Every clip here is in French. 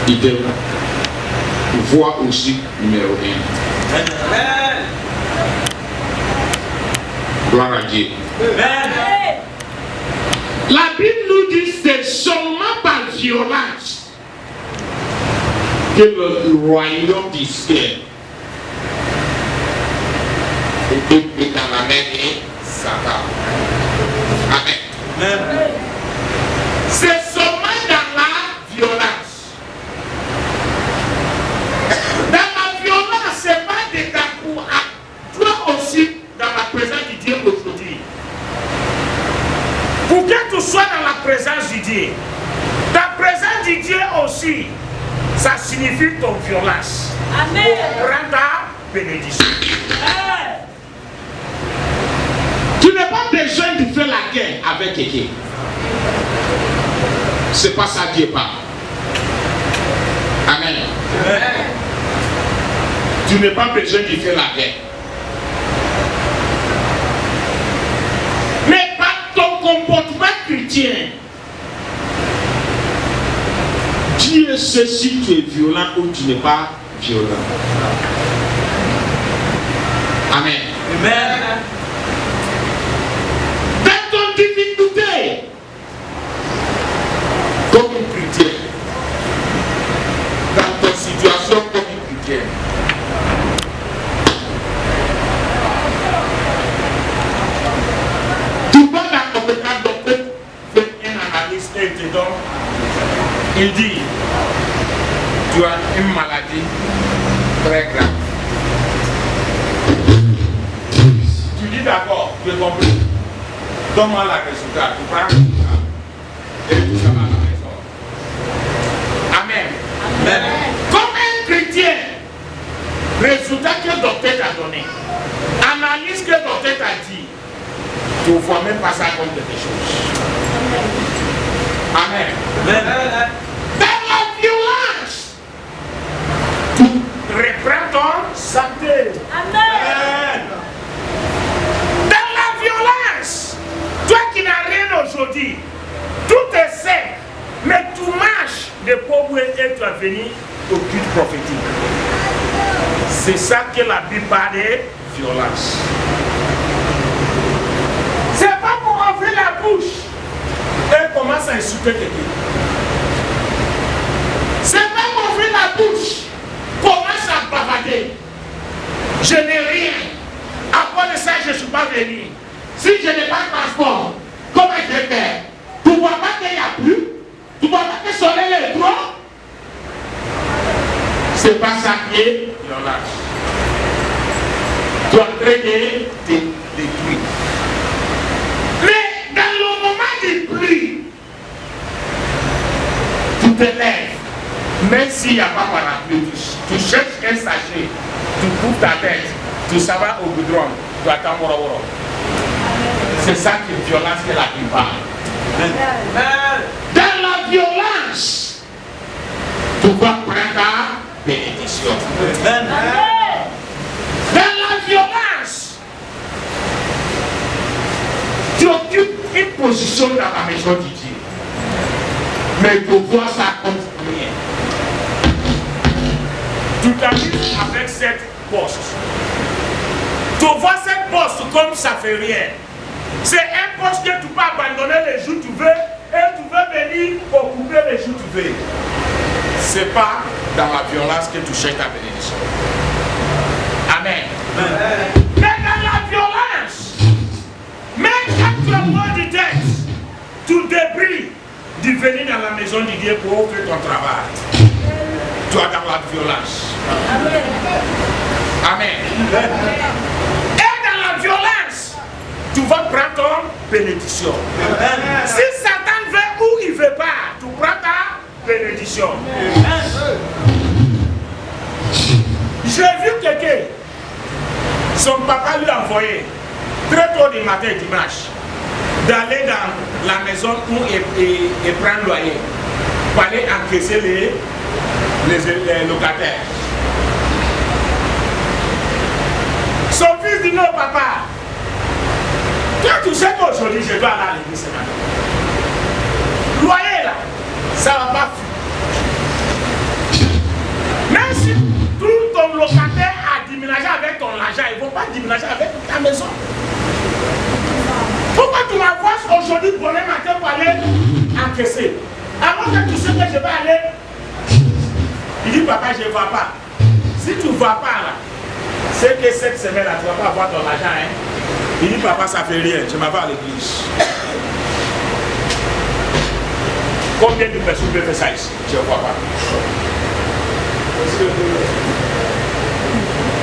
il te voit aussi numéro 1. Amen. Gloire à Dieu. Amen. La Bible nous dit que c'est seulement par violence que le royaume du ciel est dans la main de Satan. Amen. Amen. C'est seulement dans la violence. Dans la violence, c'est pas des cas pour toi aussi dans la présence du Dieu aujourd'hui. Pour que tu sois dans la présence du Dieu, ta présence du Dieu aussi, ça signifie ton violence. Amen. Pour prendre ta bénédiction. Amen. Tu n'as pas besoin de faire la guerre avec quelqu'un. C'est pas ça Dieu parle. Amen. Amen. Tu n'as pas besoin de faire la guerre. Mais par ton comportement chrétien, Dieu sait si tu es violent ou tu n'es pas violent. Amen. Amen. Dans ton difficulté, comme une chrétien, dans ton situation comme une chrétienne, tu vas dans l'hôpital, docteur fait une analyse et te donne. Il dit, tu as une maladie très grave. Tu dis d'accord, tu es compris. Donne-moi la résultat, tu prends le résultat. Et tu s'en vas à la maison. Amen. Amen. Comme un chrétien, résultat que le docteur t'a donné, analyse que le docteur t'a dit, tu ne vois même pas ça comme quelque chose. Amen. Amen. Dans la violence, tu reprends ton santé. Amen. Dans la violence, toi qui n'as rien aujourd'hui, tout est sec, mais tu marches de pauvre et tu vas venir au culte prophétique. C'est ça que la Bible parle de violence. C'est pas pour ouvrir la bouche et commencer à insulter quelqu'un. C'est pas pour ouvrir la bouche, commence à bavader. Je n'ai rien. À cause de ça, je ne suis pas venu. Si je n'ai pas de transport, comment je vais faire? Tu ne vois pas qu'il n'y a plus? Tu ne vois pas que le soleil est droit? C'est pas ça qui est violence. Tu es en train de te détruire. Mais dans le moment du pluie, tu te lèves. Même s'il n'y a pas parapluie, tu cherches un sachet, tu coupes ta tête, tu s'en vas au goudron, tu attends Moro. C'est ça qui est violence que la Bible parle. Dans la violence, tu vas prendre ta bénédiction. Amen. Dans la violence, tu occupes une position dans la maison de Dieu. Mais tu vois ça comme rien. Tu t'amuses avec cette poste. Tu vois cette poste comme ça fait rien. C'est un poste que tu peux abandonner les jours où tu veux et tu veux venir occuper les jours où tu veux. C'est pas dans la violence que tu cherches ta bénédiction. Amen. Amen. Mais dans la violence, même quand tu as mort du texte, tu débris de venir dans la maison de Dieu pour faire ton travail. Tu es dans la violence. Amen. Et dans la violence, tu vas prendre ton bénédiction. Amen. Si Satan veut ou il ne veut pas, tu prends ta bénédiction. J'ai vu quelqu'un, son papa lui a envoyé très tôt du matin dimanche d'aller dans la maison où il prend le loyer pour aller encaisser les locataires. Son fils dit non papa, toi tu sais qu'aujourd'hui je dois aller à l'église ce matin. Loyer là, ça va pas. argent, ils ne vont pas déménager avec ta maison. Pourquoi tu m'envoies aujourd'hui pour le matin pour aller encaisser? Avant que tu sais que je vais aller, il dit papa, je ne vais pas. Si tu ne vas pas là, c'est que cette semaine-là, tu ne vas pas avoir ton argent. Hein? Il dit papa, ça ne fait rien, je m'en vais à l'église. Combien de personnes peuvent faire ça ici? Je ne vois pas.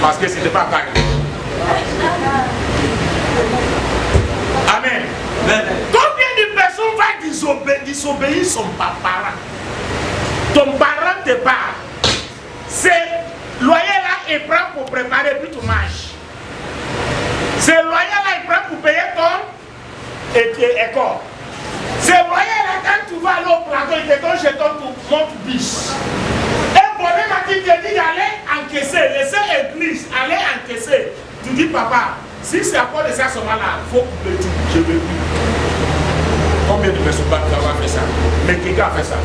Parce que ce n'était pas carré. Amen. Combien de personnes vont désobéir son parent? Ton parent te parle. C'est loyer là, il prend pour préparer puis tu manges. C'est loyer là, il prend pour payer ton école. C'est loyer là, quand tu vas aller au plateau, il te donne chez toi, tu montes bis. Un bonhomme a dit d'aller encaisser, laisser l'église, aller encaisser. Tu dis papa, si c'est à cause de ça, ce moment-là, il faut couper tout. Je veux plus. Combien de personnes ont fait ça? Mais quelqu'un a fait ça.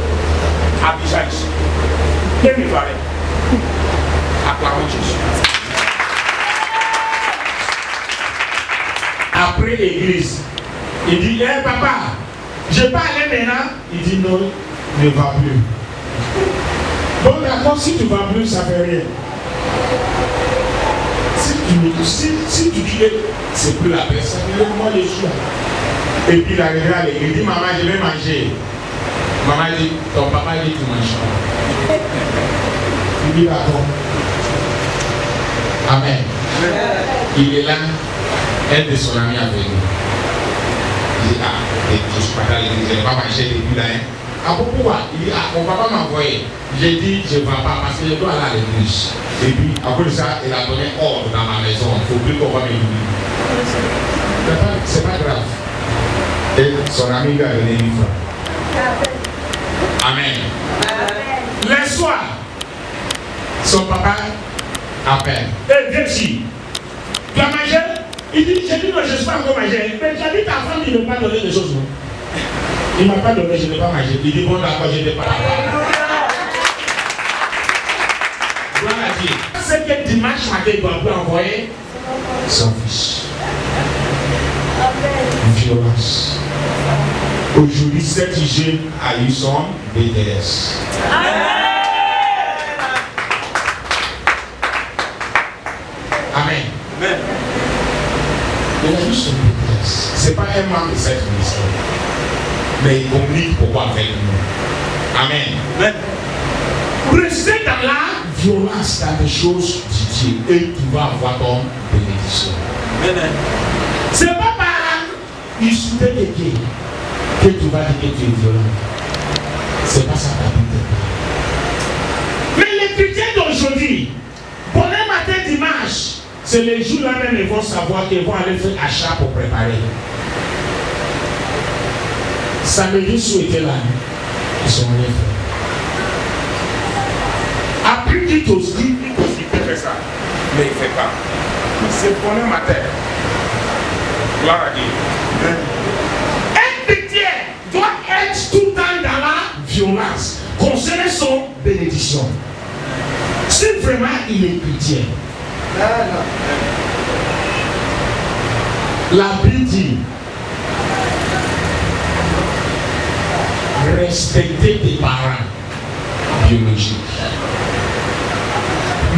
Abidjan ici. Et il va acclamons Jésus. Après l'église, il dit, hey, papa, je peux aller maintenant? Il dit non, ne va plus. Bon d'accord, si tu ne vas plus, ça ne fait rien. Si tu dis que c'est plus la paix, ça fait moi les choix. Et puis il arrive à l'église, il dit maman, je vais manger. Maman dit, ton papa dit tu manges pas. Il dit d'accord. Amen. Il est là, un de son ami a venu. Il dit, ah, je ne suis pas à l'église, je ne vais pas manger depuis là. Ah, pourquoi? Il dit, ah, mon papa m'a envoyé. J'ai dit, je ne vais pas parce que je dois aller à l'église. Et puis, après ça, il a donné ordre dans ma maison. Il faut plus qu'on va m'éliminer. C'est pas grave. Et son ami lui a donné 1000 francs. Amen. Le soir, son papa appelle. Eh, viens ici. Tu as mangé? Il dit, j'ai dit non, je ne suis pas encore mangé. Mais j'ai dit ta femme, il ne m'a pas donné des choses. Non? Il ne m'a pas donné, je n'ai pas mangé. Il dit, bon d'accord, je n'ai pas la Gloire à Dieu. C'est que dimanche matin, il doit plus envoyer son fils. Violence. Aujourd'hui, cette jeune a eu son BDS. Amen. Amen. Il a eu son BDS. Ce n'est pas un membre de cette ministère. Mais il communique pourquoi avec nous. Amen. Amen. Restez dans la violence dans les choses de Dieu et tu vas avoir ton bénédiction. Amen. Ce n'est pas par insulter quelqu'un que tu vas dire que tu es violent. Ce n'est pas ça ta Bible. Mais les chrétiens d'aujourd'hui, pour le matin dimanche, c'est les jours là même ils vont savoir qu'ils vont aller faire achat pour préparer. Samedi souhaité là, ils sont rien fait. Après qu'il t'ose dit, il peut faire ça, mais il ne fait pas. C'est pour le matin. Gloire à Dieu. Un chrétien doit être tout le temps dans la violence concernant son bénédiction. Si vraiment il est chrétien, la Bible dit respecter tes parents biologiques,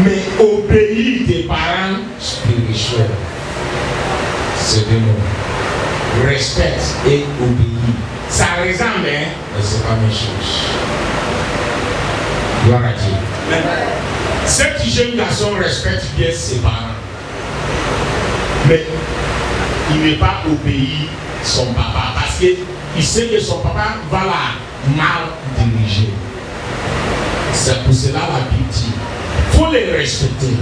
mais obéir tes parents spirituels. C'est deux mots. Respecte et obéir. Ça ressemble, hein, mais ce n'est pas la même chose. Gloire à Dieu. Cet jeune garçon respecte bien ses parents, mais il n'est pas obéi son papa parce qu'il sait que son papa va la mal diriger. C'est pour cela la Bible dit il faut les respecter,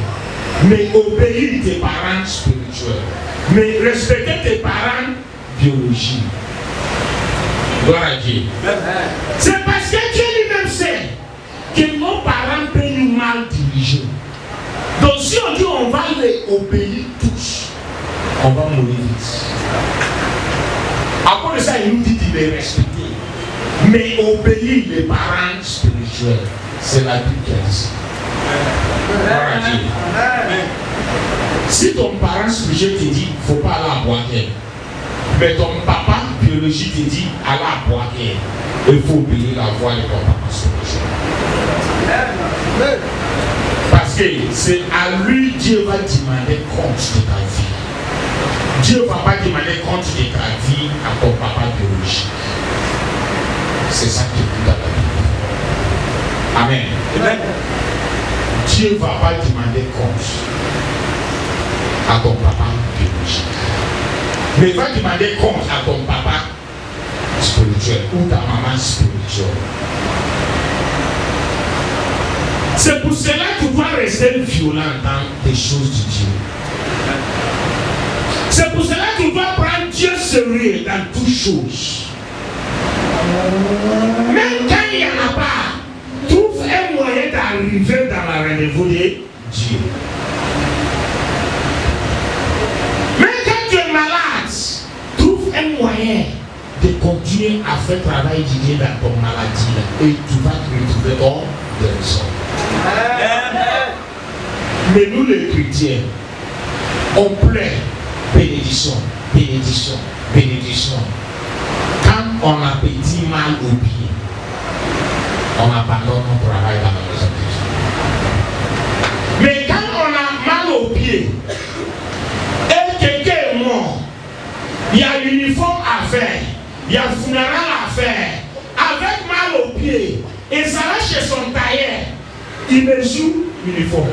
mais obéir tes parents spirituels, mais respecter tes parents biologiques. Gloire à Dieu. C'est parce que Dieu lui-même sait que nos parents peuvent nous mal diriger. Donc si on dit on va les obéir tous, on va mourir vite. Après ça, il nous dit de les respecter, mais obéir les parents spirituels. C'est la Bible qui a dit ça. Gloire à Dieu. Si ton parent spirituel te dit, il ne faut pas aller à Boaké, mais ton papa biologique te dit, allez à Boaké, il faut obéir la voix de ton papa spirituel. Parce que c'est à lui Dieu va demander compte de ta vie. Dieu ne va pas demander compte de ta vie à ton papa biologique. C'est ça qui est tout à la Bible. Amen. Amen. Dieu ne va pas demander compte à ton papa biologique. Mais il va demander compte à ton papa spirituel ou ta maman spirituelle. C'est pour cela que tu dois rester violent dans les choses de Dieu. C'est pour cela que tu dois prendre Dieu sérieux dans toutes choses. Même quand il n'y en a pas, trouve un moyen d'arriver dans la rendez-vous de Dieu. Même quand tu es malade, trouve un moyen de continuer à faire travail de Dieu dans ton maladie et tu vas te retrouver dans guérison. Mais nous les chrétiens, on plaît bénédiction, bénédiction, bénédiction. Quand on a petit mal au pied, on abandonne notre travail dans la maison de Dieu. Mais quand on a mal au pied et quelqu'un est mort, il y a l'uniforme à faire, il y a le funérail à faire, avec mal au pied, et ça va chez son tailleur, il mesure l'uniforme,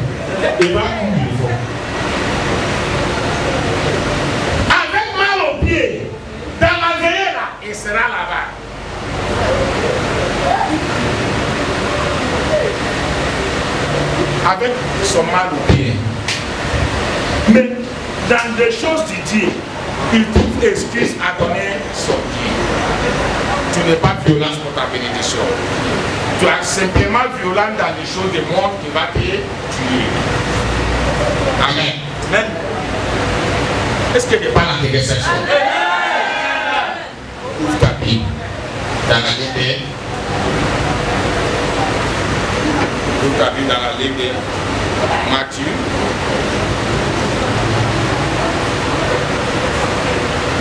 il va couper l'uniforme. Avec mal au pied, dans la veillée là, il sera là-bas. Avec son mal au pied. Mais dans des choses du Dieu, il trouve excuse à donner son pied. Tu n'es pas violent pour ta bénédiction. Tu es simplement violent dans les choses du monde qui va te tuer. Amen. Amen. Est-ce que tu n'es pas dans tes réceptions? Ouvre ta Bible. Dans la Bible. Ouvre ta Bible dans la Bible de Matthieu.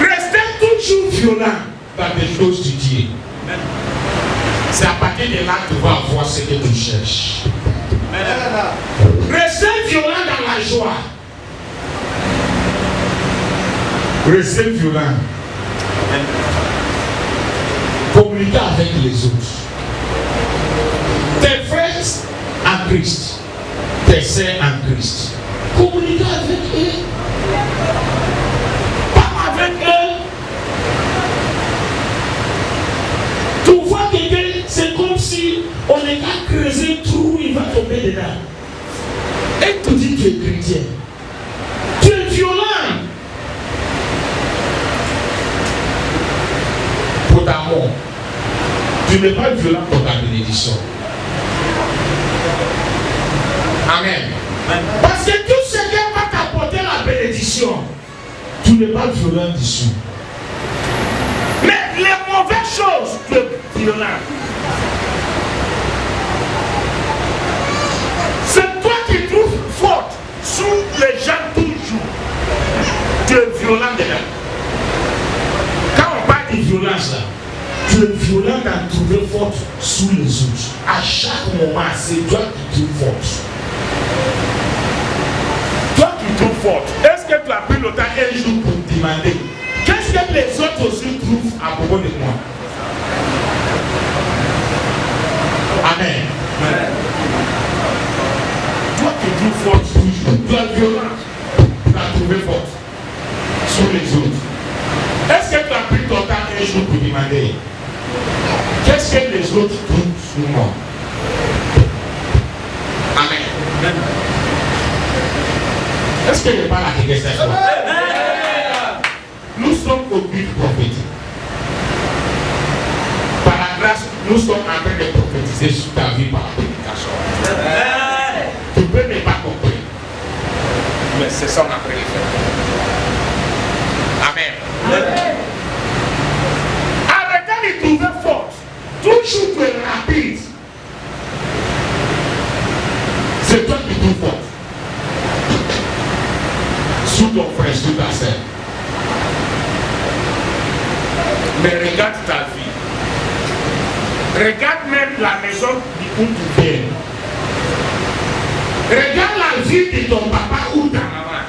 Restez toujours violent dans les choses du Dieu. C'est à partir de là que tu vas voir ce que tu cherches. Restez violent dans la joie. Restez violent. Communiquez avec les autres. Tes frères en Christ, tes sœurs en Christ. Communiquez avec eux. Parle avec eux. Tu vois quelqu'un, c'est comme si on est à creuser un trou, il va tomber dedans. Et tu dis que tu es chrétien. Tu es violent. Pour ta mort. Tu n'es pas violent pour ta bénédiction. Amen. Parce que tout ce qui va t'apporter la bénédiction, tu n'es pas violent dessus. Mais les mauvaises choses, tu es violent. C'est toi qui trouves faute sous les gens toujours. Tu es violent dedans. Quand on parle de violence là, tu es violent d'en trouver faute sous les autres. À chaque moment, c'est toi qui trouves faute. Toi qui trouves faute. Est-ce que tu as pris le temps un jour pour te demander qu'est-ce que les autres aussi trouvent à propos de moi? Amen. Amen. Toi qui trouves faute toujours. Tu es violent d'en trouver faute sur les autres. Est-ce que tu as pris ton temps un jour pour demander qu'est-ce que les autres trouvent sur moi? Amen. Amen. Est-ce que je parle à quelqu'un cette fois? Nous sommes au but prophétique. Par la grâce, nous sommes en train de prophétiser sur ta vie par la prédication. Tu peux ne pas comprendre. Mais c'est ça qu'on est en train de faire. Amen. Amen. Arrêtez de trouver faute. Toujours tu es rapide. C'est toi qui trouves faute. sous ton frère, sous ta sœur. Mais regarde ta vie. Regarde même la maison d'où tu viens. Regarde la vie de ton papa ou ta maman.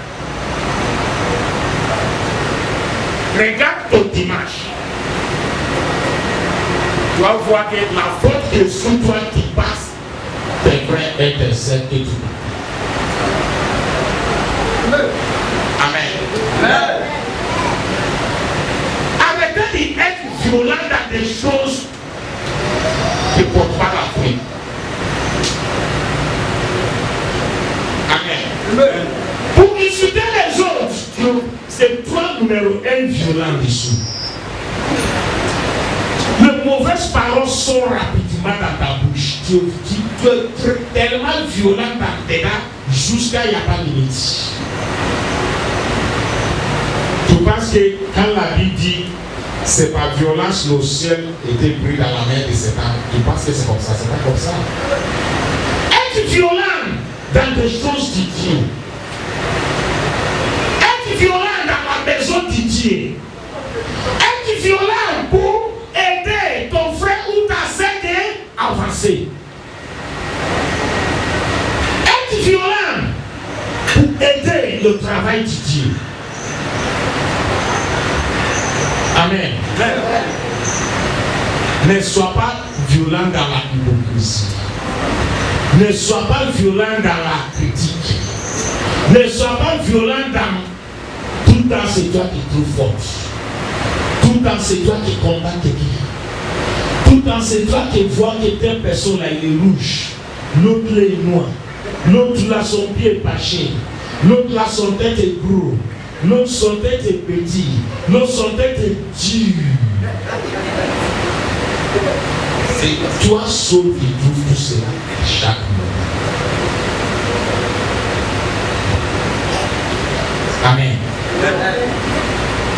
Regarde ton dimanche. Tu vas voir que la faute que sous toi qui passe, tes frères et tes sœurs et tout. Amen. Arrêtez d'être violent dans des choses qui ne portent pas la fruit. Amen. Pour insulter les autres, c'est toi numéro 1 violent dessous. Les mauvaises paroles sont rapidement dans ta bouche. Tu es tellement violent dans tes dents jusqu'à il n'y a pas de limite. Tu penses que quand la Bible dit c'est par violence le ciel était pris dans la main de Satan, tu penses que c'est comme ça? C'est pas comme ça. Être violent dans des choses de Dieu. Être violent dans la maison de Dieu. Être violent pour aider ton frère ou ta sœur à avancer. Être violent pour aider le travail de Dieu. Amen. Ne sois pas violent dans la hypocrisie. Ne sois pas violent dans la critique. Ne sois pas violent dans tout le temps c'est toi qui trouves forte. Tout le temps c'est toi qui combats quelqu'un. Tout le temps c'est toi qui vois que telle personne là il est rouge. L'autre là est noir. L'autre là son pied est paché. L'autre là son tête est gros. L'autre son tête est petit. L'autre son tête est dur. C'est toi seul qui trouves tout cela chaque moment. Amen.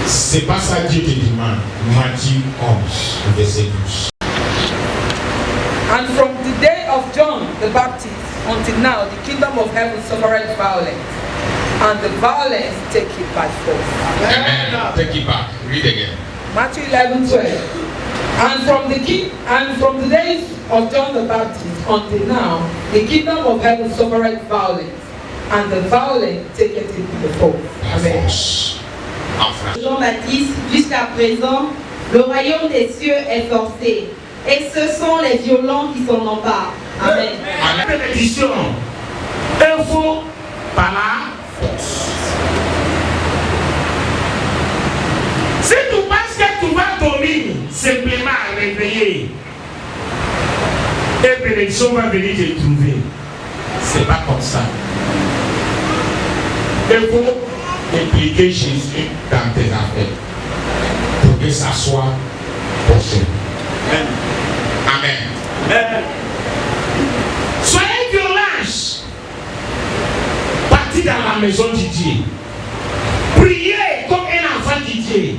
C'est pas ça que Dieu te demande. Matthieu 11, verset 12. And from the day of John the Baptist until now, the kingdom of heaven suffereth violence, and the violence take it by force. Amen. Take it back. Read again. Matthew 11:12. And from the days of John the Baptist until now, the kingdom of heaven suffereth violence, and the violent take it by force. Amen. Jean-Baptiste, jusqu'à présent, le royaume des cieux est forcé, et ce sont les violents qui s'en emparent. Amen. À la bénédiction, il faut par la force. Si tu penses que tu vas dormir simplement réveiller, et bénédiction va venir te trouver, c'est pas comme ça. Il faut impliquer Jésus dans tes affaires pour que ça soit possible. Amen. Amen. Soyez violents. Partez dans la maison de Dieu. Priez comme un enfant de Dieu.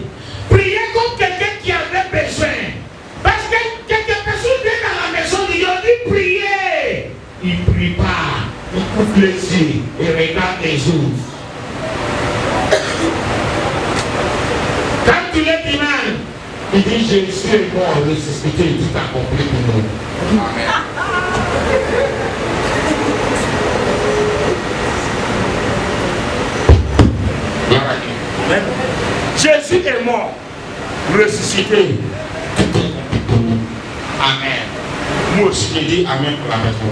Priez comme quelqu'un qui avait besoin. Parce que quelques personnes viennent dans la maison de Dieu, ils disent priez. Ils ne prient pas. Ils couvrent les yeux et regardent les autres. Quand tu les demandes, il dit Jésus est mort, ressuscité, tout accompli pour nous. Amen. Jésus est mort, ressuscité. Amen. Moi aussi je dis Amen pour la maison.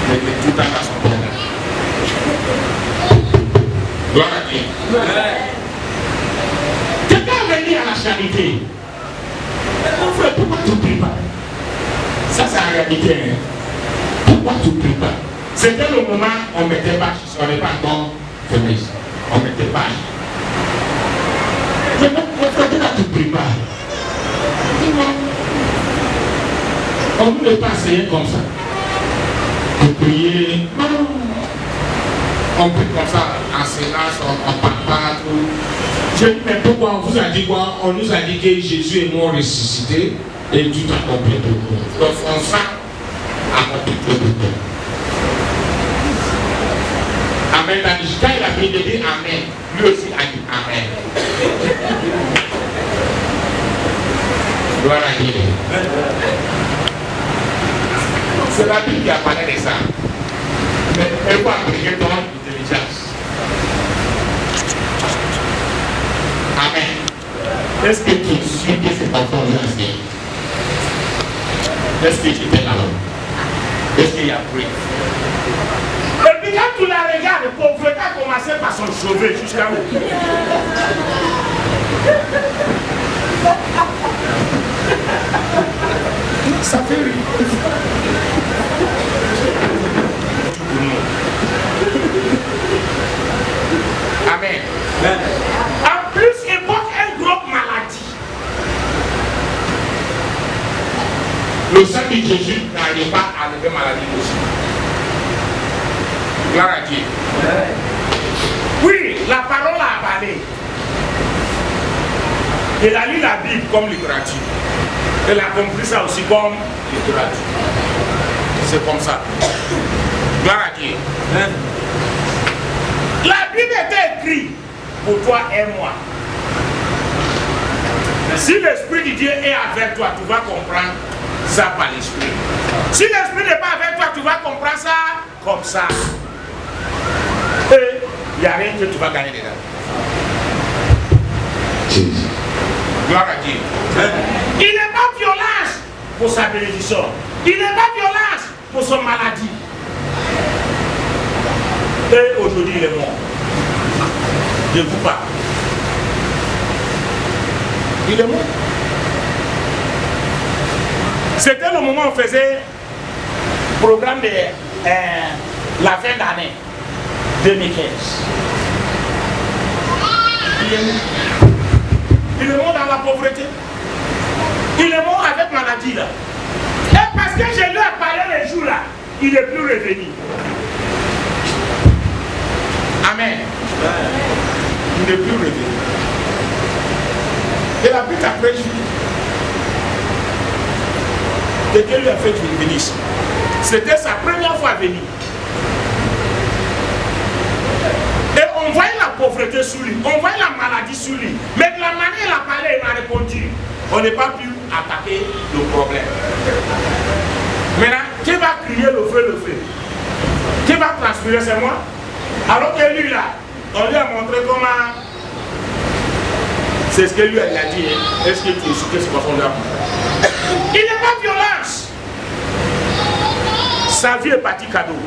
Mais tout à son temps. Gloire à Dieu. Quelqu'un est venu à la charité. Mon frère, pourquoi tu ne pries pas? Ça c'est la réalité. Hein? Pourquoi tu ne pries pas? C'était le moment où on mettait pas, on n'est pas encore féministe. On mettait pas. Mais mon frère, pourquoi tu ne pries pas? On ne peut pas essayer comme ça. De prier. Non. On prie comme ça, en silence, on ne parle pas, tout. Je dis, mais pourquoi on vous a dit quoi? On nous a dit que Jésus est mort ressuscité et tout accompli pour nous. Donc on s'en accompli pour nous. Amen. Quand il a fini de dire Amen, lui aussi a dit Amen. Gloire à Dieu. C'est la Bible qui a parlé de ça. Mais elle va appliquer ton intelligence. Amen. Est-ce que tu suis que c'est enfant lancé? Est-ce que tu étais là? Est-ce qu'il y a pris? Et puis quand tu la regardes, le pauvreté a commencé par son chevet jusqu'à où? Ça fait rire. Amen. En plus, il porte une grosse maladie. Le sang de Jésus n'arrive pas à enlever maladie aussi. Gloire à Dieu. Oui, la parole a parlé. Elle a lu la Bible comme littérature. Elle a compris ça aussi comme littérature. C'est comme ça. Gloire à Dieu. La Bible était écrite pour toi et moi. Si l'Esprit de Dieu est avec toi, tu vas comprendre ça par l'Esprit. Si l'Esprit n'est pas avec toi, tu vas comprendre ça comme ça. Et il n'y a rien que tu vas gagner dedans. Jésus. Gloire à Dieu. Il n'est pas violence pour sa bénédiction. Il n'est pas violence pour son maladie. Et aujourd'hui, il est mort. Je vous parle. Il est mort. C'était le moment où on faisait le programme de la fin d'année 2015. Il est mort. Il est mort dans la pauvreté. Il est mort avec maladie là. Et parce que je lui ai parlé les jours là, il n'est plus revenu. Amen. Il n'est plus revenu. Il habite après lui. Et Dieu lui a fait qu'il venisse. C'était sa première fois à venir. Et on voyait la pauvreté sur lui, on voyait la maladie sur lui. Mais de la manière il a parlé, il a répondu. On n'est pas pu attaquer le problème. Maintenant, qui va crier le feu? Qui va transpirer? C'est moi. Alors que lui là, on lui a montré comment. C'est ce que lui a dit. Est-ce que tu es sûr que c'est quoi son là? Il n'est pas violence. Sa vie est partie cadeau.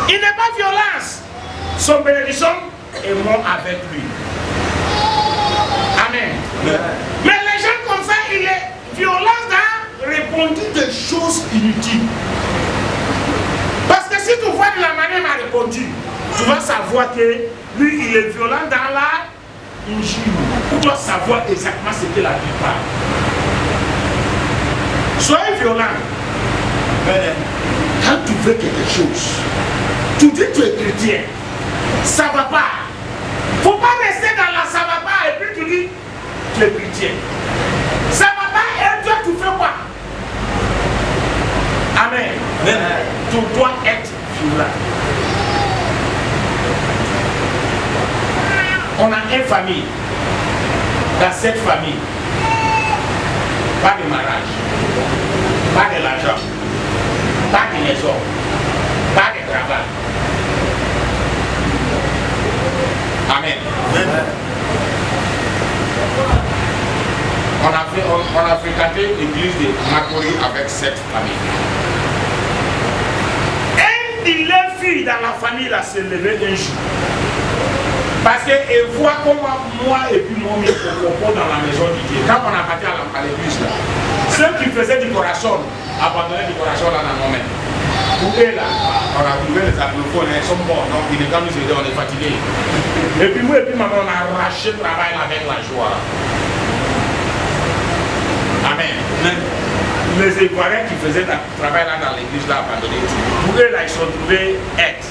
Il n'est pas violence. Son bénédiction est mort avec lui. Amen. Mais les gens comme ça, il est violence à répondre des choses inutiles. Parce que si tu vois de la manière dont il a répondu, tu vas savoir que lui, il est violent dans la injure. Tu dois savoir exactement ce que la Bible parle. Soyez violent. Quand tu veux quelque chose, tu dis que tu es chrétien, ça ne va pas. Il ne faut pas rester dans la ça ne va pas et puis tu dis tu es chrétien. Ça ne va pas et toi tu fais quoi? Amen. Tu dois être violent. On a une famille. Dans cette famille, pas de mariage, pas de l'argent, pas de maison, pas de travail. Amen. On a fréquenté l'église de Makori avec cette famille. Il est fille dans la famille là s'est levé un jour. Parce qu'elle voit comment moi et puis mon mère se comportent dans la maison de Dieu. Quand on a parti à l'église là, ceux qui faisaient du corazon, abandonnaient du corazon là dans nos mains. Pour eux là, on a trouvé les anglophones, ils sont morts, donc ils ne peuvent nous aider, on est fatigués. Et puis moi et puis maman, on a arraché le travail là avec la joie. Amen. Les Ivoiriens qui faisaient le travail là dans l'église là abandonné. Pour eux là, ils sont trouvés être.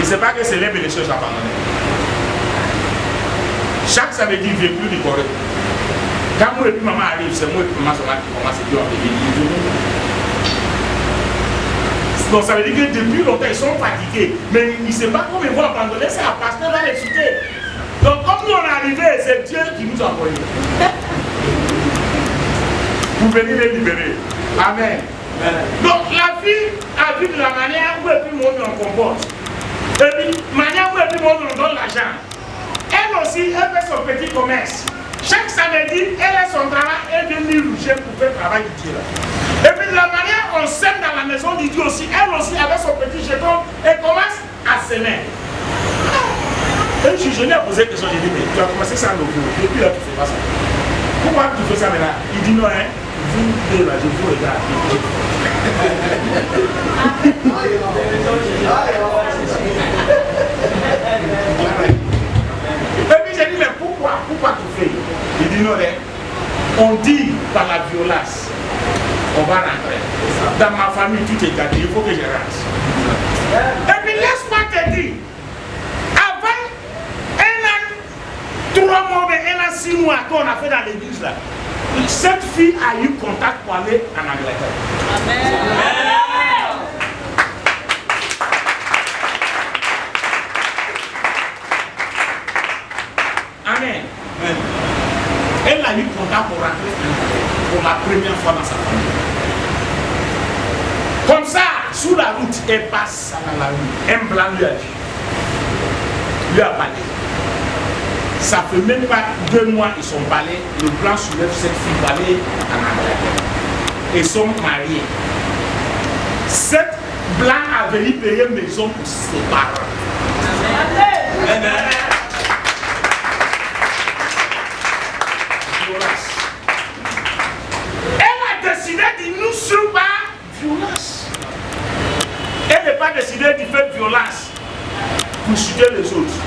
Ils ne savent pas que c'est les bénéficiaires abandonnés. Chaque samedi, il ne vient plus du Corée. Quand moi et puis maman arrive, c'est moi et puis maman qui commence à dire Donc ça veut dire que depuis longtemps ils sont fatigués. Mais ils ne savent pas comment ils vont abandonner, c'est un pasteur dans les cités. Donc comme nous on est arrivés, c'est Dieu qui nous a envoyés. Pour venir les libérer. Amen. Donc la vie a vu de la manière où tout le monde en comporte. Et puis, manière où tout le monde en donne l'argent. Elle aussi, elle fait son petit commerce. Chaque samedi, elle a son travail, elle vient lui rouger pour faire le travail du Dieu. Et puis de la manière on sème dans la maison du Dieu aussi, elle aussi avec son petit jeton, elle commence à semer. Et je lui ai posé une question, j'ai dit, mais tu as commencé ça en Ogo, depuis là tu fais pas ça. Pourquoi tu fais ça maintenant? Il dit non, hein, vous deux là, je vous regarde. Et puis j'ai dit, mais pourquoi tu fais? Il dit non, hein, on dit par la violence, on va rentrer. Dans ma famille, tout est gâté, il faut que je rentre. Et puis laisse-moi te dire, avant 1 an, 3 mois, 1 an, 6 mois qu'on a fait dans l'église là, cette fille a eu contact pour aller en Angleterre. Amen. Amen. Amen. Elle a eu contact pour rentrer pour la première fois dans sa famille. Comme ça, sous la route, elle passe dans la rue. Un blanc lui a dit. Lui a parlé. Ça fait même pas 2 mois ils sont parlés. Le blanc soulève cette fille pour aller en Angleterre. Ils sont mariés. Cette blanc a venu payer maison pour ses parents. Amen. Amen. Elle a décidé de nous suivre par violence. Elle n'est pas décidée de faire violence pour chuter les autres.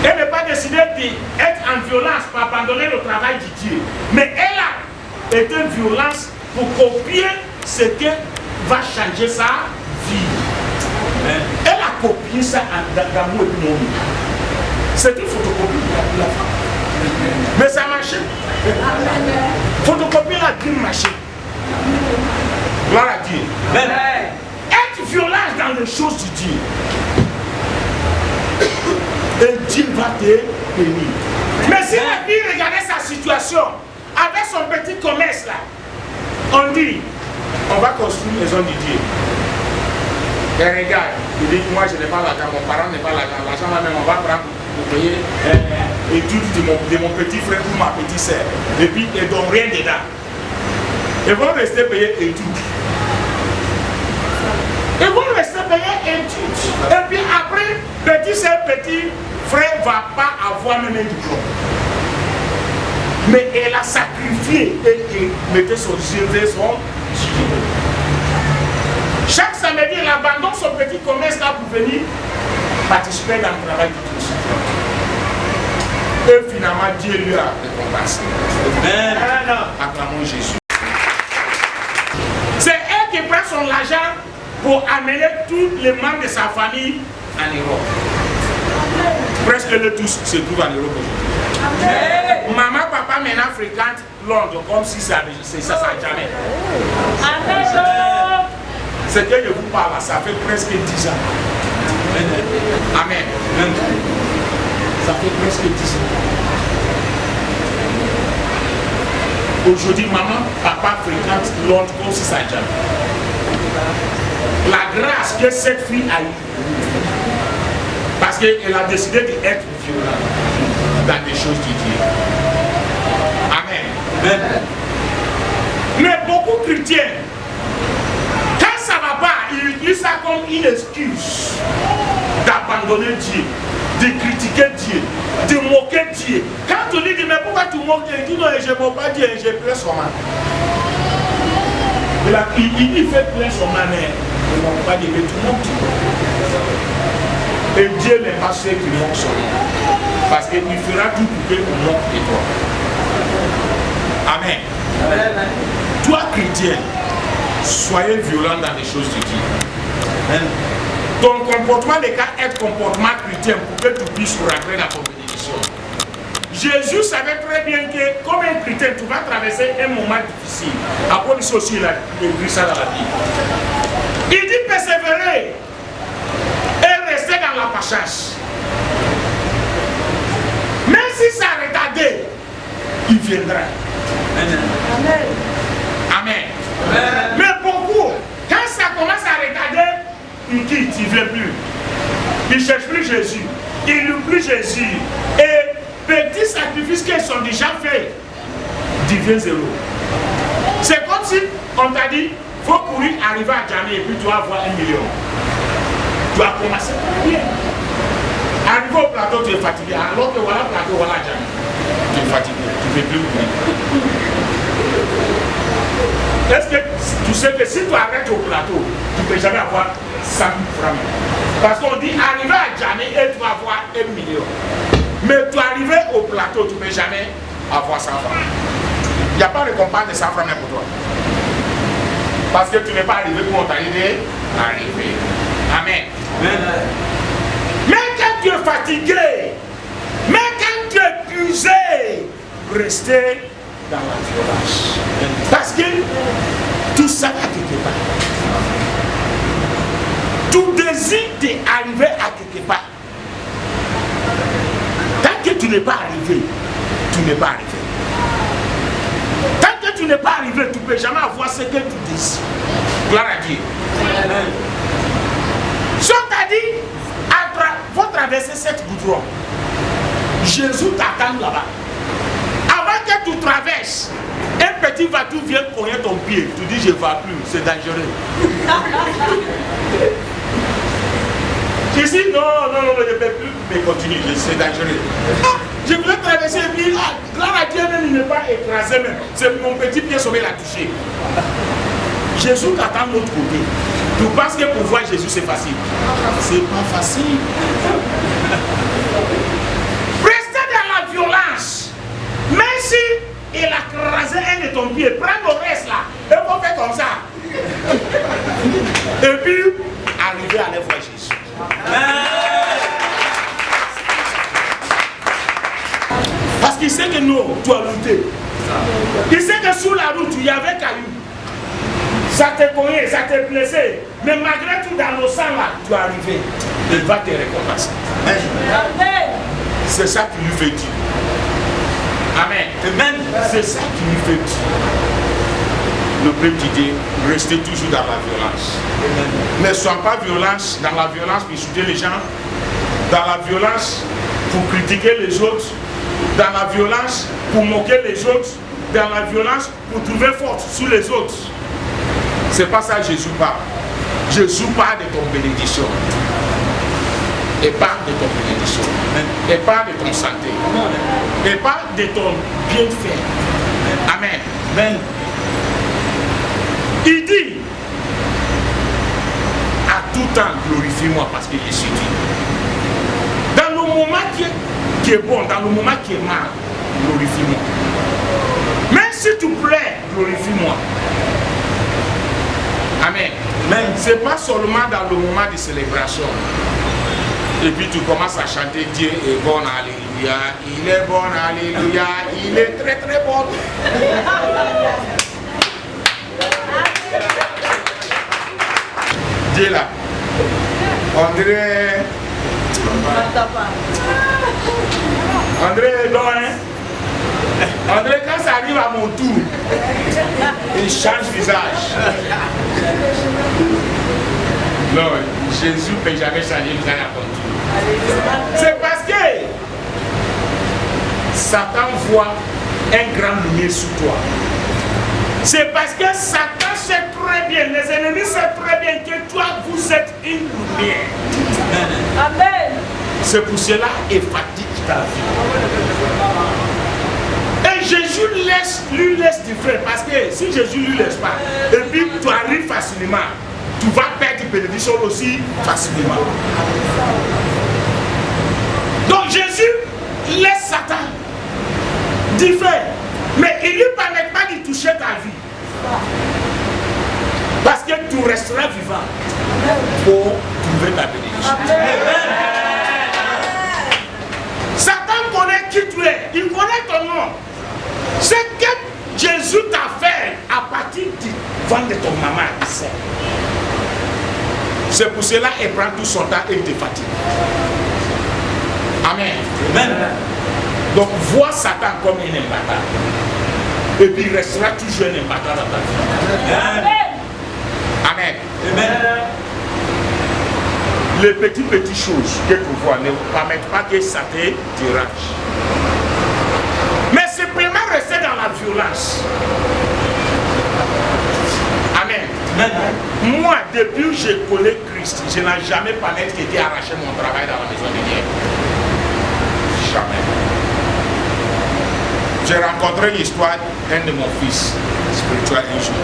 Elle n'est pas décidée d'être en violence pour abandonner le travail du Dieu. Mais elle a été violence pour copier ce qui va changer sa vie. Elle a copié ça d'amour et de monde. C'est une photocopie de la femme. Mais ça marchait. Photocopie a bien marché. Gloire à Dieu. Être violence dans les choses du Dieu. Et Dieu va te bénir. Mais si la fille regardait sa situation, avec son petit commerce là, on dit, on va construire une maison du Dieu. Et regarde, il dit, moi je n'ai pas l'argent, mon parent n'est pas l'argent, l'argent là-même on va prendre pour payer études de mon petit frère ou ma petite sœur. Et puis ils ne donnent rien dedans. Ils vont rester payés études. Ils vont rester payés études. Et puis après, petit sœur, petit frère ne va pas avoir même un diplôme. Mais elle a sacrifié et mettait son Dieu vers son Dieu. Chaque samedi, elle abandonne son petit commerce là pour venir participer dans le travail de tous. Et finalement, Dieu lui a récompensé. Amen. Acclamons Jésus. C'est elle qui prend son argent pour amener tous les membres de sa famille en Europe. Presque le tous se trouvent en Europe aujourd'hui. Maman, papa maintenant fréquentent Londres comme si ça jamais. Ce que je vous parle, ça fait presque 10 ans. Amen. Ça fait presque 10 ans. Aujourd'hui, maman, papa fréquentent Londres comme si ça jamais. La grâce que cette fille a eue, parce qu'elle a décidé d'être violente dans des choses du Dieu. Amen. Mais beaucoup de chrétiens, quand ça ne va pas, ils utilisent ça comme une excuse d'abandonner Dieu, de critiquer Dieu, de moquer Dieu. Quand on lui dit, mais pourquoi tu moques Dieu? Il dit, non, je ne moque pas Dieu, je pleure son main. Il fait plein son main, mais il ne moque pas Dieu, mais tu moques Dieu. Et Dieu n'est pas ceux qui moquent son nom. Parce qu'il fera tout pour que tu moques de toi. Amen. Amen. Toi, chrétien, soyez violent dans les choses de Dieu. Amen. Ton comportement n'est qu'à être comportement chrétien pour que tu puisses rentrer dans ton bénédiction. Jésus savait très bien que, comme un chrétien, tu vas traverser un moment difficile. À condition aussi, il a écrit ça dans la Bible. Il dit persévérer et rester dans la patience. Même si ça a retardé, il viendra. Amen. Amen. Mais beaucoup, quand ça commence à retarder, il quitte, il ne vient plus. Il ne cherche plus Jésus. Il n'oublie plus Jésus. Et petits sacrifices qu'ils sont déjà faits devient zéro. C'est comme si on t'a dit, il faut courir, arriver à Djamé et puis tu vas avoir 1 million. Tu vas commencer par bien. Arrivé au plateau, tu es fatigué. Alors que voilà le plateau, voilà Djamé. Tu es fatigué, tu ne fais plus courir. Est-ce que tu sais que si tu arrêtes au plateau, tu ne peux jamais avoir 100 000 francs? Parce qu'on dit arriver à Djamé et tu vas avoir 1 million. Mais tu arrives au plateau, tu ne peux jamais avoir 100 francs. Il n'y a pas de récompense de 100 francs même pour toi. Parce que tu n'es pas arrivé pour t'arriver. Amen. Amen. Mais quand tu es fatigué, mais quand tu es épuisé, restez dans la violence. Parce que tout ça va quelque part. Tout désir d'arriver à quelque part. Tant que tu n'es pas arrivé, tu n'es pas arrivé. Tant que tu n'es pas arrivé, tu ne peux jamais avoir ce que tu désires. Gloire à Dieu. Je t'a dit, faut traverser cette goudron. Jésus t'attend là-bas. Avant que tu traverses, un petit bateau vient cogner ton pied. Tu dis, je ne vais plus, c'est dangereux. Tu dis, non, je ne peux plus, mais continue, c'est dangereux. Je voulais traverser et puis, gloire à Dieu, même il n'est pas écrasé même. C'est mon petit pied sauvé l'a touché. Jésus t'attend de l'autre côté. Tu penses que pour voir Jésus c'est facile? C'est pas facile. Restez dans la violence. Même si il a écrasé un de ton pied, prends le reste là. Et on fait comme ça. Et puis, arriver à aller voir Jésus. Parce qu'il sait que non, tu as lutté. Il sait que sur la route, il y avait caillou. Ça t'a cogné, ça t'a blessé. Mais malgré tout, dans le sang là, tu es arrivé. Il va te récompenser. C'est ça qui lui fait dire. Amen. Amen. C'est ça qui lui fait dire. Le peuple dit, restez toujours dans la violence. Amen. Ne sois pas violence, dans la violence pour insulter les gens. Dans la violence pour critiquer les autres. Dans la violence pour moquer les autres. Dans la violence pour trouver force sur les autres. C'est pas ça Jésus parle. Jésus parle de ton bénédiction. Et parle de ton bénédiction. Et parle de ton santé. Et parle de ton bienfait. Amen. Amen. Il dit, à tout temps, glorifie-moi parce que je suis dit. Dans le moment qui est bon, dans le moment qui est mal, glorifie-moi. Même si tu plais, glorifie-moi. Amen. Mais c'est pas seulement dans le moment de célébration. Et puis tu commences à chanter Dieu est bon, alléluia. Il est bon, alléluia. Il est très très bon. Dieu là. André est bon, hein? André, quand ça arrive à mon tour, il change visage. Non, Jésus ne peut jamais changer le visage à ton tour. C'est parce que Satan voit un grand lumière sur toi. C'est parce que Satan sait très bien, les ennemis savent très bien que toi, vous êtes une lumière. Amen. C'est pour cela qu'il fatigue ta vie. Et Jésus lui laisse du frère, parce que si Jésus ne lui laisse pas, et puis tu arrives facilement, tu vas perdre bénédiction aussi facilement. Donc Jésus laisse Satan du frère, mais il ne lui permet pas de toucher ta vie. Parce que tu resteras vivant pour trouver ta bénédiction. Satan connaît qui tu es, il connaît ton nom. Ce que Jésus t'a fait à partir du ventre de ton maman, C'est pour cela qu'elle prend tout son temps et te fatigue. Amen. Amen. Donc, vois Satan comme un imbattant. Et puis, il restera toujours un imbattant dans ta vie. Amen. Amen. Amen. Les petites choses que tu vois ne permettent pas que Satan te rage. Mais simplement rester dans la violence. Amen. Amen. Moi, depuis que j'ai collé Christ, je n'ai jamais permis qu'il ait arraché mon travail dans la maison de Dieu. Jamais. J'ai rencontré l'histoire d'un de mon fils spirituel un jour.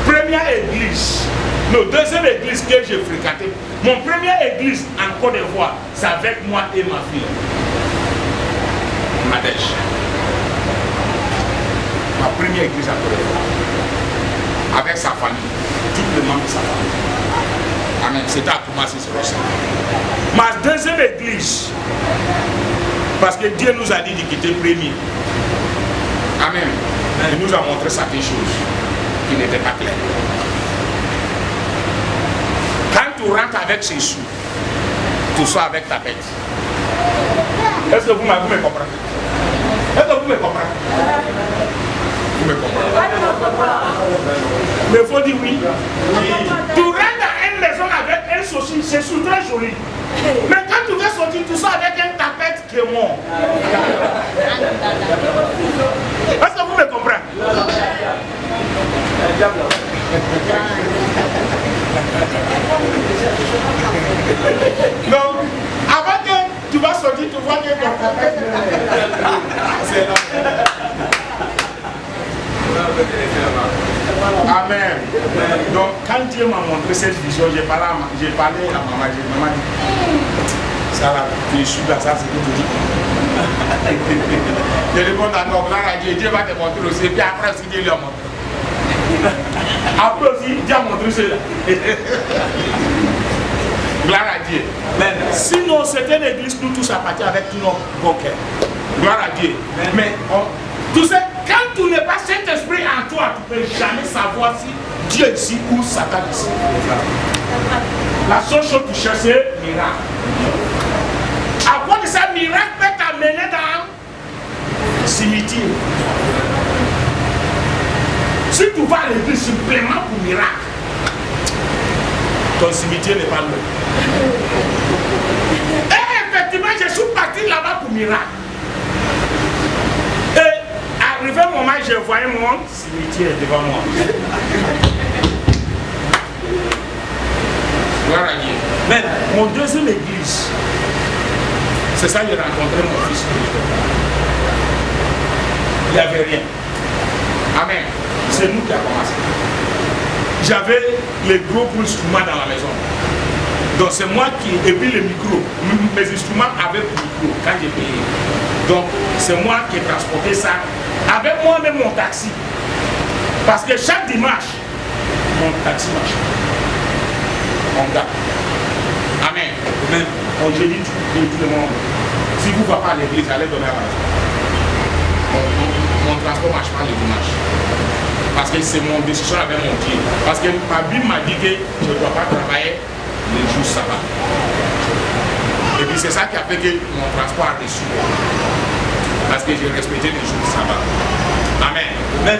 Première église, non, deuxième église que j'ai fréquentée. Mon première église en Côte d'Ivoire, c'est avec moi et ma fille. Madèche. Ma première église en Côte d'Ivoire. Avec sa famille, tout le monde de sa famille. Amen. C'était à Koumassi, c'est ça. Ma deuxième église, parce que Dieu nous a dit de quitter premier. Amen. Il nous a montré certaines choses qui n'étaient pas claires. Quand tu rentres avec ses sous, tu sors avec ta bête. Est-ce que vous me comprenez? Est-ce que vous me comprenez? Vous me comprenez? Mais il faut dire oui. Tu rentres dans une maison avec un saucisse, c'est sous très joli. Mais quand tu veux sortir, tu sors avec un tapette qui est mort. Est-ce que vous me comprenez? Donc, avant que tu vas sortir, tu vois que ton tapette c'est là. Amen. Donc, quand Dieu m'a montré cette vision, j'ai parlé à maman, j'ai maman dit, ça là, tu es sûr de ça, c'est tout dit. Je réponds d'accord, là, Dieu va te montrer aussi, et puis après aussi, Dieu lui a montré. Après aussi, Dieu a montré cela. Gloire à Dieu. Sinon, c'était une église, nous tous appartient avec tout notre bon cœur. Gloire à Dieu. Mais, tu sais, quand tu n'es pas Saint-Esprit en toi, tu ne peux jamais savoir si Dieu est ici ou Satan est ici. La seule chose que tu cherches, c'est miracle. À quoi de ça, miracle peut t'amener dans le cimetière. Si tu vas à l'église simplement pour miracle, ton cimetière n'est pas loin. Et effectivement, je suis parti là-bas pour miracle. Et arrivé au moment où je voyais mon cimetière devant moi. Gloire à Dieu. Mais mon deuxième église, c'est ça que j'ai rencontré mon fils. Il n'y avait rien. Amen. C'est nous qui avons commencé. J'avais les gros instruments dans la maison. Donc c'est moi qui... Et puis les micros. Mes instruments avec le micro quand j'ai payé. Donc c'est moi qui ai transporté ça. Avec moi-même mon taxi. Parce que chaque dimanche, mon taxi marche. Mon gars. Amen. Amen. Donc j'ai dit tout le monde. Si vous ne voyez pas à l'église, allez donner à la maison. Mon transport ne marche pas le dimanche. Parce que c'est mon décision avec mon Dieu. Parce que ma Bible m'a dit que je ne dois pas travailler les jours sabbat. Et puis c'est ça qui a fait que mon transport a déçu. Parce que j'ai respecté les jours sabbat. Amen. Amen.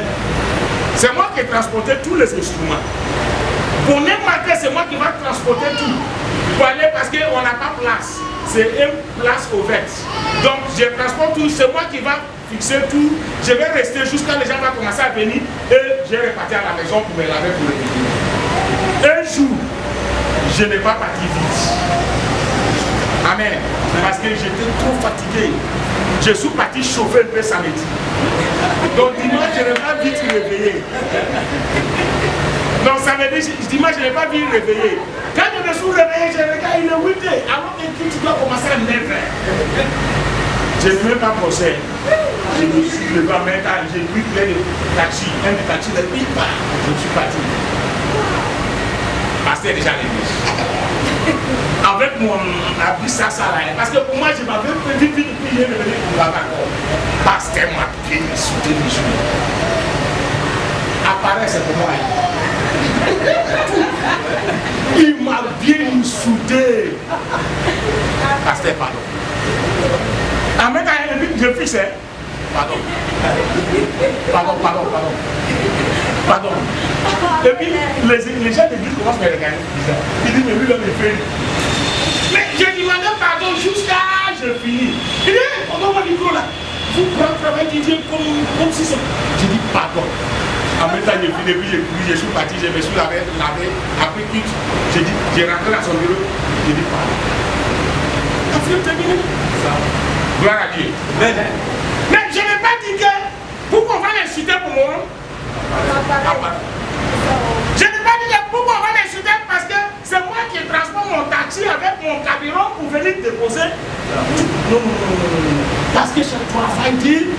C'est moi qui ai transporté tous les instruments. Pour n'importe quoi, c'est moi qui vais transporter tout. Pour aller parce qu'on n'a pas place. C'est une place ouverte. Donc je transporte tout, c'est moi qui va fixer tout. Je vais rester jusqu'à les gens vont commencer à venir et je vais repartir à la maison pour me laver pour le venir. Un jour, je n'ai pas parti vite. Amen. Parce que j'étais trop fatigué. Je suis parti chauffer un peu samedi. Donc dimanche, je n'ai pas vite réveillé. Donc samedi, dimanche, je n'ai pas vite réveillé. Quand je me suis réveillé, je regarde, il est 8h. Alors que tu dois commencer à 9h. Je ne veux pas procès. Je me suis levé en même temps, j'ai pris plein de taxis. Un de taxis de pile part. Je suis parti. Pasteur déjà l'église. Avec mon habit ça là. Parce que pour moi, je m'avais fait vite puis j'ai revenu pour la vacances. Pasteur m'a bien insulté les jours. Apparaît, c'est pour moi. soudé. Pasteur, pardon. Amen, je fixe, hein. Pardon. Pardon. Et puis, les gens de l'église commencent à me regarder. Ils disent, mais lui, l'homme est fait. Mais je demandais pardon jusqu'à je finis. Il dit, on va le micro là. Vous prenez le travail du Dieu comme si c'est. Je dis, pardon. En même temps, j'ai fini, puis je suis parti, je me suis lavé, après tout, j'ai rentré dans son bureau, j'ai dit, pardon. La flemme terminée. Gloire à Dieu. Mais je n'ai pas dit que pourquoi on va l'insulter pour moi. Je n'ai pas dit que pourquoi on va l'insulter parce que c'est moi qui transporte mon taxi avec mon camion pour venir déposer. Non. Parce que je travaille Dieu.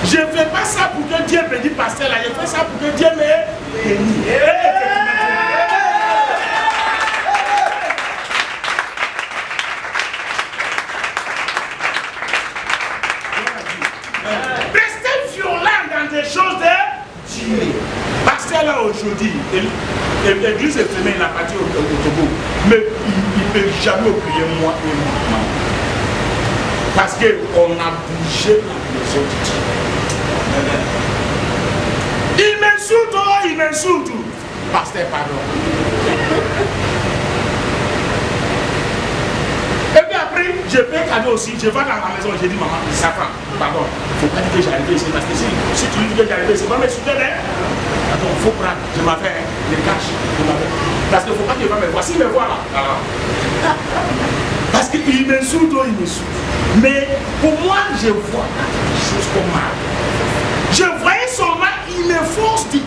Je ne fais pas ça pour que Dieu me dise pasteur là, je fais ça pour que Dieu me bénisse. Des choses de Dieu. Pasteur là aujourd'hui, l'église est fermée, il a parti au Togo, mais il ne peut jamais oublier moi et moi. Parce qu'on a bougé la maison de Dieu. Il m'insulte. Pasteur, pardon. Et puis après, je paie cadeau aussi, je vais dans la maison, je dis maman, ça prend, pardon, il ne faut pas dire que j'ai arrivé ici, parce que si tu dis que j'ai arrivé ici, va me soutenir, hein. Attends, il faut prendre, je m'appelle, les caches, parce qu'il ne faut pas qu'il va me voir, s'il me voit là, parce qu'il m'insulte, mais pour moi, je vois des choses comme mal. Je voyais seulement, il me force dit,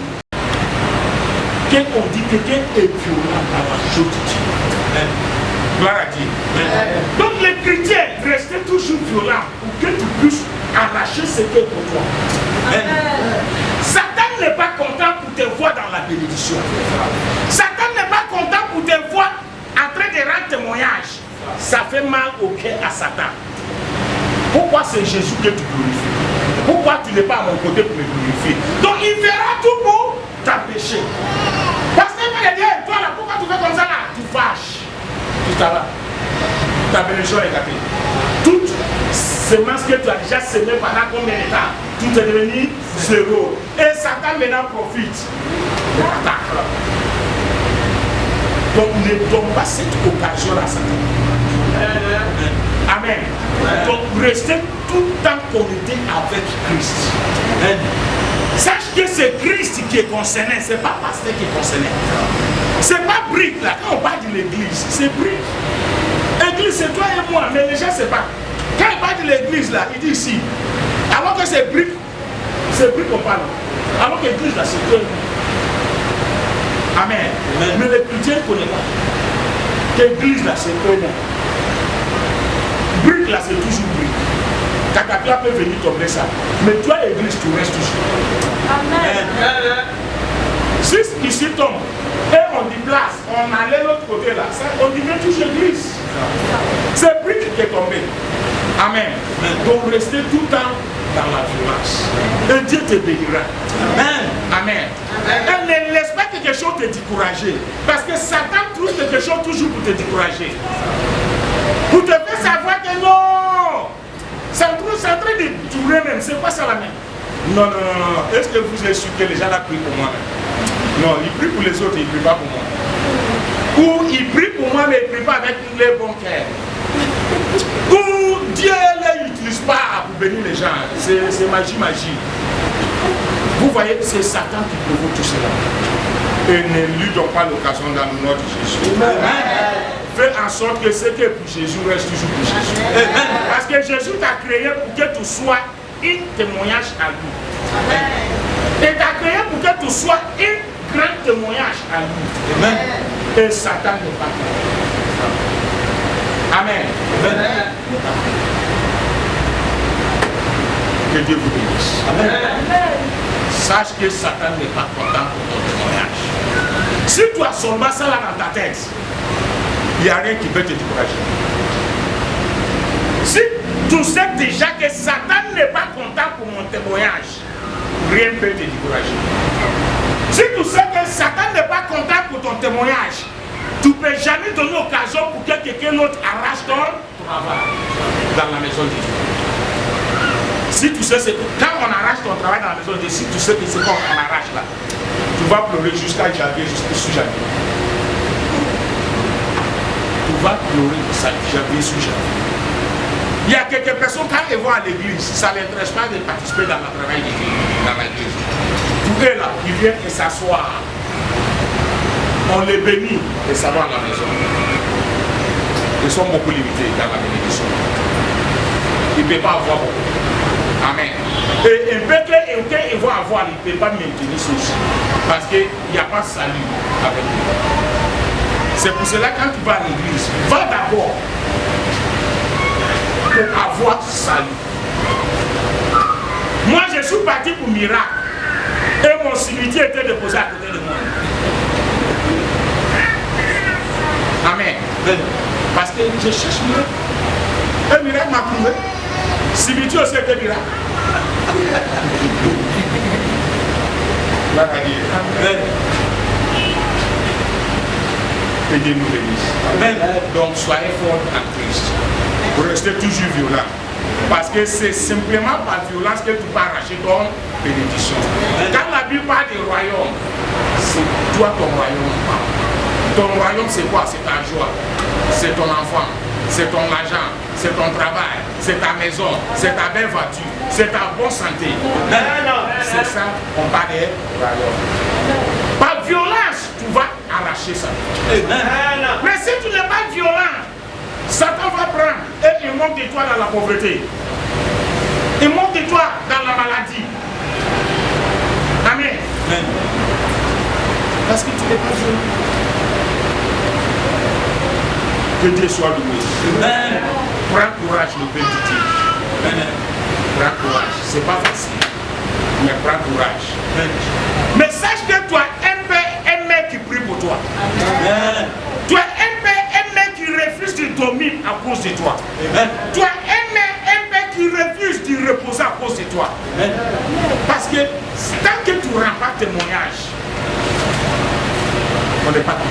qu'on dit que quelqu'un est violent dans la chose de Dieu. Gloire à Dieu. Donc les chrétiens restaient toujours violents pour que tu puisses arracher ce qui est pour toi. Satan n'est pas content pour te voir dans la bénédiction. Satan n'est pas content pour te voir en train de rendre témoignage. Ça fait mal au cœur à Satan. Pourquoi c'est Jésus que tu glorifies? Pourquoi tu n'es pas à mon côté pour me glorifier? Donc il verra tout pour t'empêcher. Parce que il va dire, toi là, pourquoi tu fais comme ça là? Tu fâches. Tout à l'heure, ta bénédiction est gâtée. Toute semence que tu as déjà semée pendant combien de temps, tout est devenu zéro. Et Satan maintenant profite de l'attaque. Donc ne donne pas cette occasion à Satan. Amen. Donc restez tout le temps connecté avec Christ. Sache que c'est Christ qui est concerné, ce n'est pas pasteur qui est concerné. C'est pas brique là, quand on parle de l'église, c'est brique. L'église c'est toi et moi, mais les gens ne savent pas. Quand il parle de l'église là, il dit ici, alors que c'est brique qu'on parle. Alors que l'église là c'est toi et moi. Amen. Mais les chrétiens ne connaissent pas. L'église là c'est toi et moi. Brique là c'est toujours brique. Catapia peut venir tomber ça. Mais toi l'église tu restes toujours. Amen. Si ici tombe, et on déplace, on allait de l'autre côté là, ça, on devient toujours l'église. C'est brique qui est tombé. Amen. Donc restez tout le temps dans la violence. Et Dieu te bénira. Amen. Amen. Et ne laisse pas quelque chose te décourager. Parce que Satan trouve quelque chose toujours pour te décourager. Pour te faire savoir que non. C'est en train de tourner même. C'est pas ça la même. Non. Est-ce que vous êtes sûr que les gens là prient pour moi même? Non, ils prient pour les autres, ils ne prient pas pour moi. Ou ils prient pour moi, mais ils ne prient pas avec les bons cœurs. Ou Dieu ne l'utilise pas pour bénir les gens. C'est magie. Vous voyez, c'est Satan qui provoque tout cela. Et ne lui donne pas l'occasion dans le nom de Jésus. Fais en sorte que ce qui est pour Jésus reste toujours pour Jésus. Parce que Jésus t'a créé pour que tu sois un témoignage à lui. Et t'a créé pour que tu sois un grand témoignage à lui. Et Satan n'est pas content. Amen. Que Dieu vous bénisse. Amen. Sache que Satan n'est pas content pour ton témoignage. Si tu as seulement ça là dans ta tête, il n'y a rien qui peut te décourager. Si tu sais déjà que Satan n'est pas content pour mon témoignage, rien ne peut te décourager. Si tu sais que Satan n'est pas content pour ton témoignage, tu peux peux jamais donner l'occasion pour que quelqu'un d'autre arrache ton travail dans la maison de Dieu. Si tu sais, quand on arrache ton travail dans la maison de Dieu, si tu sais que c'est quand on arrache là, tu vas pleurer jusqu'à Javier, jusqu'à Javier. Tu vas pleurer ça, Javier sur Javier. Il y a quelques personnes, quand elles vont à l'église, ça ne les intéresse pas de participer dans le travail dans l'église. Tout est là, ils viennent et s'asseoir. On les bénit et ça va à la maison. Ils sont beaucoup limités dans la bénédiction. Ils ne peuvent pas avoir beaucoup. Amen. Et un peu qu'ils vont avoir, ils ne peuvent pas maintenir ceci. Parce qu'il n'y a pas de salut avec eux. C'est pour cela quand tu vas à l'église, va d'abord pour avoir salut. Moi je suis parti pour miracle. Et mon cimetière était déposé à côté de moi. Amen. Parce que je cherche miracle. Un miracle m'a prouvé. Cimetière aussi était miracle. Amen. Que Dieu nous bénisse. Amen. Donc soyez forts en Christ. Vous restez toujours violents. Parce que c'est simplement par violence que tu peux arracher ton bénédiction. Quand la Bible parle du royaume, c'est toi ton royaume. Ton royaume c'est quoi? C'est ta joie, c'est ton enfant, c'est ton argent, c'est ton travail, c'est ta maison, c'est ta belle voiture, c'est ta bonne santé. C'est ça, on parle de royaume. Par violence, tu vas arracher ça. Mais si tu n'es pas violent, Satan va prendre et il manque de toi dans la pauvreté. Il manque de toi dans la maladie. Amen. Parce que tu n'es pas violent. Que Dieu soit loué. Prends courage, le Père de Dieu. Prends courage. C'est pas facile. Mais prends courage. Mais sache que tu as un mec qui prie pour toi. Tu as un mec qui refuse de dormir à cause de toi. Tu as un mec qui refuse de reposer à cause de toi. Parce que tant que tu ne rends pas témoignage, on n'est pas content.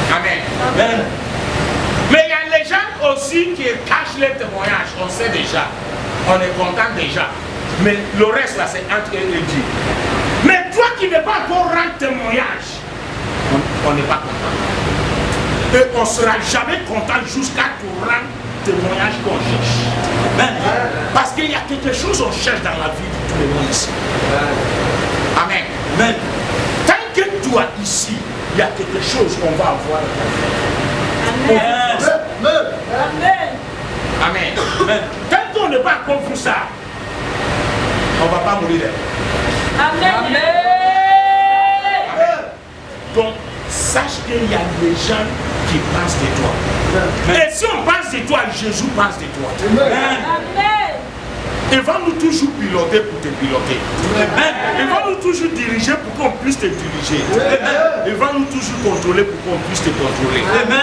Amen. Amen. Mais il y a les gens aussi qui cachent les témoignages. On sait déjà. On est content déjà. Mais le reste là, c'est entre eux et Dieu. Mais toi qui n'es pas encore rendu témoignage, on n'est pas content. Et on ne sera jamais content jusqu'à te rendre témoignage qu'on cherche. Amen. Parce qu'il y a quelque chose qu'on cherche dans la vie de tout le monde ici. Amen. Amen. Tant que toi ici, il y a quelque chose qu'on va avoir. Amen. Amen. Amen. Amen. Quand on n'est pas encore vu ça, on ne va pas mourir. Amen. Amen. Amen. Donc, sache qu'il y a des gens qui pensent de toi. Et si on pense de toi, Jésus pense de toi. Amen. Il va nous toujours piloter pour te piloter. Amen. Il va nous toujours diriger pour qu'on puisse te diriger. Amen. Il va nous toujours contrôler pour qu'on puisse te contrôler. Amen.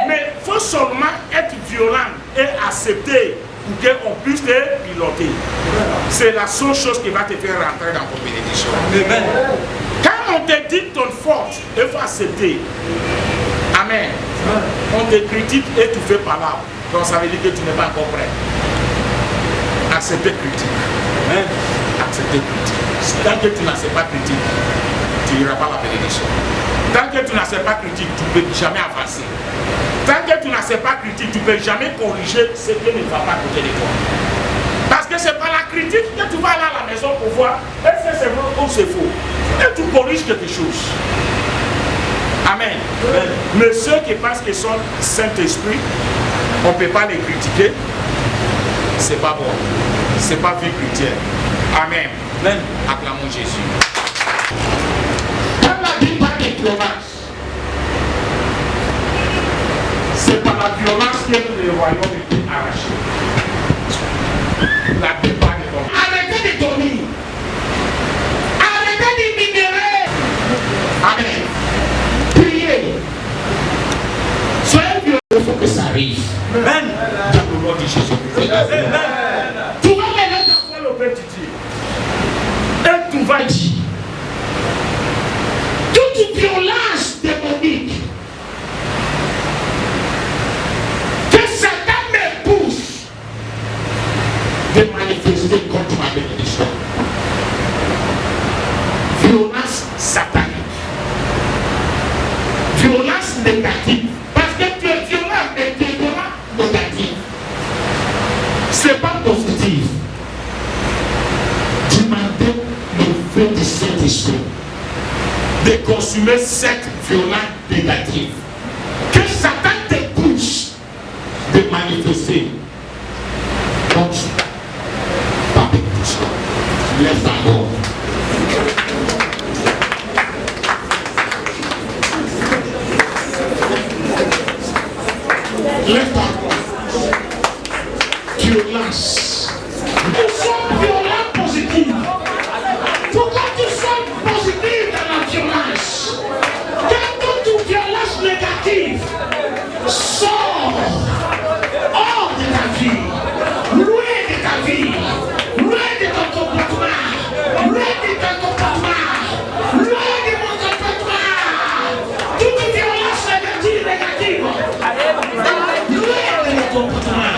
Mais il faut seulement être violent et accepter pour qu'on puisse te piloter. C'est la seule chose qui va te faire rentrer dans ton bénédiction. Amen. Quand on te dit ton force, il faut accepter. Amen. On te critique et tu fais pas là. Donc ça veut dire que tu n'es pas encore prêt. Accepter critique. Amen. Accepter critique. Tant que tu n'acceptes pas critique, tu n'iras pas à la bénédiction. Tant que tu n'acceptes pas critique, tu ne peux jamais avancer. Tant que tu n'acceptes pas critique, tu ne peux jamais corriger ce qui ne va pas à côté de toi. Parce que c'est par la critique que tu vas aller à la maison pour voir est-ce que c'est vrai ou c'est faux. Et tu corriges quelque chose. Amen. Amen. Mais ceux qui pensent qu'ils sont Saint-Esprit, on ne peut pas les critiquer. C'est pas bon. C'est pas vie chrétienne. Amen. Amen. Acclamons Jésus. Quand la Bible parle de violence, c'est par la violence que le royaume est arraché. La Bible parle de violence. Arrêtez de dormir. Arrêtez de minérer. Amen. Priez. Soyez violents. Il faut que ça arrive. Amen. Dans le nom de Jésus. Amen. Tu vas mener ta foi au Père de Dieu. Et tu vas dire toute violence démonique consumer cette violence négative. Que Satan te pousse de manifester. Donc, pas de pouce. Laisse d'abord. Laisse d'abord. Violence. Nous sommes violents positifs. Pourquoi tu sois positif dans la violence? Quand toute violence négative sort hors de ta vie, loin de ta vie, loin de ton comportement, loin de ton comportement, loin de mon comportement, toute violence négative, loin de mon comportement.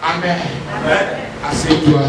Amen. Assieds-toi.